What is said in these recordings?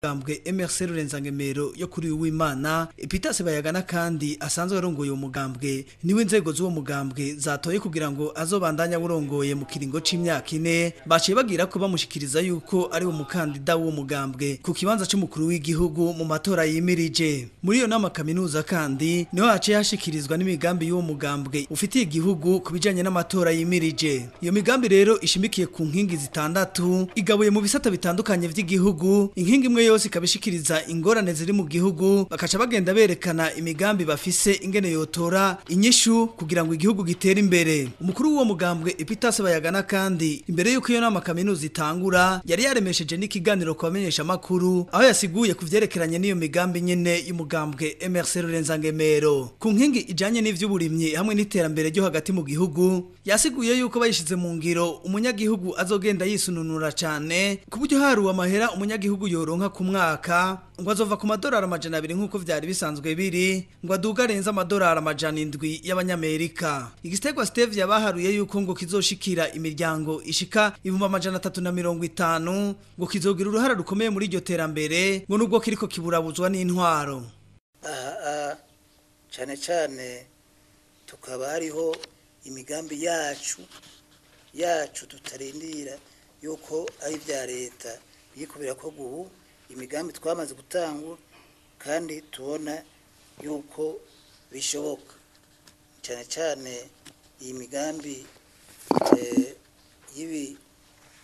Mugambwe MRC Rurenzangemero yo kuri w'Imana Epitase Bayagana kandi asanzwe arongoye umugambwe niwe inzego z'uwo mugambwe zatoye kugira ngo azobandanya burongoye mu kiringo c'imyaka 4 baciye bagira ko bamushikiriza yuko ari umukandida w'uwo mugambwe ku kibanza c'umukuru w'igihugu mu matora yimirije. Muri iyo nama kaminuza kandi niho haciye hashikirizwa n'imigambi y'uwo mugambwe ufitiye igihugu kubijanye n'amatora yimirije. Iyo migambi rero ishimikiye ku nkingi zitandatu igabuye mu bisata bitandukanye vy'igihugu. Inkingi imwe yose ikabishikiriza ingorane ziri mu gihugu bakaca bagenda berekana imigambi bafise ingene yotora inyishu kugira ngo igihugu gitere imbere. Umukuru w'uwo mugambwe Epitase Bayagana kandi imbere yuko iyo nama kaminuza itangura yari yaremesheje n'ikiganiro kubamenyesha makuru aho yasiguye kuvyerekeranye n'iyo migambi nyene y'umugambwe MRC Rurenzangemero. Ku nkingi ijanye n'ivy'uburimyi hamwe n'iterambere ryo hagati mu gihugu yasiguye yuko bayishize mu ngiro umunyagihugu azogenda yisununura cyane kuburyo haruwa amahera umunyagihugu yoronka ku mwaka ngo azova ku madolari 200 nkuko vyari bisanzwe biri ngo adugarenza amadolari 700 y'abanyamerika. Igistegwa Steve yabaharuye yuko ngo kizoshikira imiryango ishika 350 ngo kizogira uruhara rukomeye muri iryo terambere ngo nubwo kiriko kiburabuzwa n'intwaro. Cyane cyane tukaba hariho imigambi yacu tutarindira yuko ari vya leta yikubira ko guhu imigambi twamaze gutangura kandi tubona yuko bishoboka. Cyane cyane iyi migambi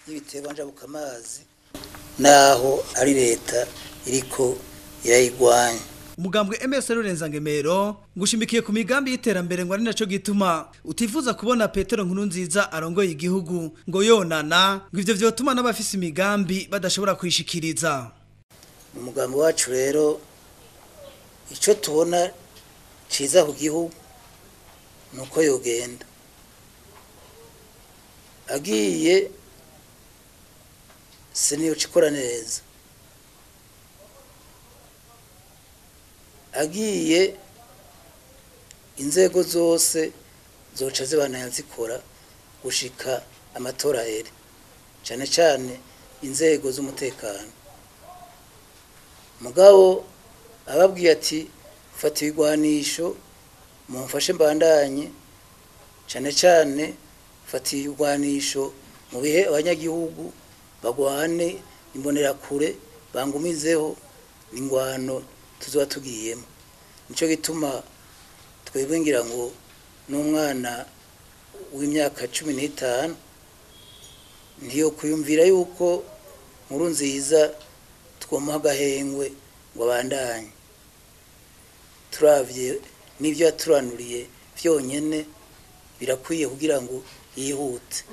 y'ibitebanja bukamazi naho ari leta iriko irayigwanya. Umugambwe MRC Rurenzangemero ngushimikiye ku migambi y'iterambere ngo ari naco gituma utifuza kubona Petero Nkurunziza arongoye igihugu ngo yonana ngo ivyo vyotuma n'abafise imigambi badashobora kwishikiriza. Umugambi wacu rero ico tubona ciza ku gihugu nuko yogenda agiye seniyo cikora neza agiye inzego zose zoca zibana zikora gushika amatora here cyane cyane inzego z'umutekano. Mugabo ababwiye ati fata ibigwanisho mumfashe mbandanye cyane cyane fata ibigwanisho mu bihe abanyagihugu bagwane imbonera kure bangumizeho n'ingwano tuzoba tugiyemo. Nico gituma twebwe ngira ngo n'umwana w'imyaka 15 ntiyo kuyumvira yuko Nkurunziza twomuha agahengwe ngo abandanye. Turavye n'ivyo yaturanuriye vyonyene birakwiye kugira ngo yihute.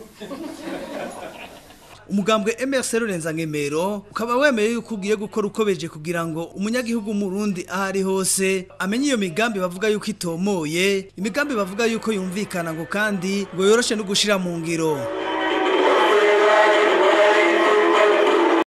Umugambwe MRC Rurenzangemero ukaba wemeye yuko ugiye gukora ukobeje kugira ngo umunyagihugu mu Burundi ahari hose amenye iyo migambi bavuga yuko itomoye, imigambi bavuga yuko yumvikana ngo kandi ngo yoroshe no gushira mu ngiro.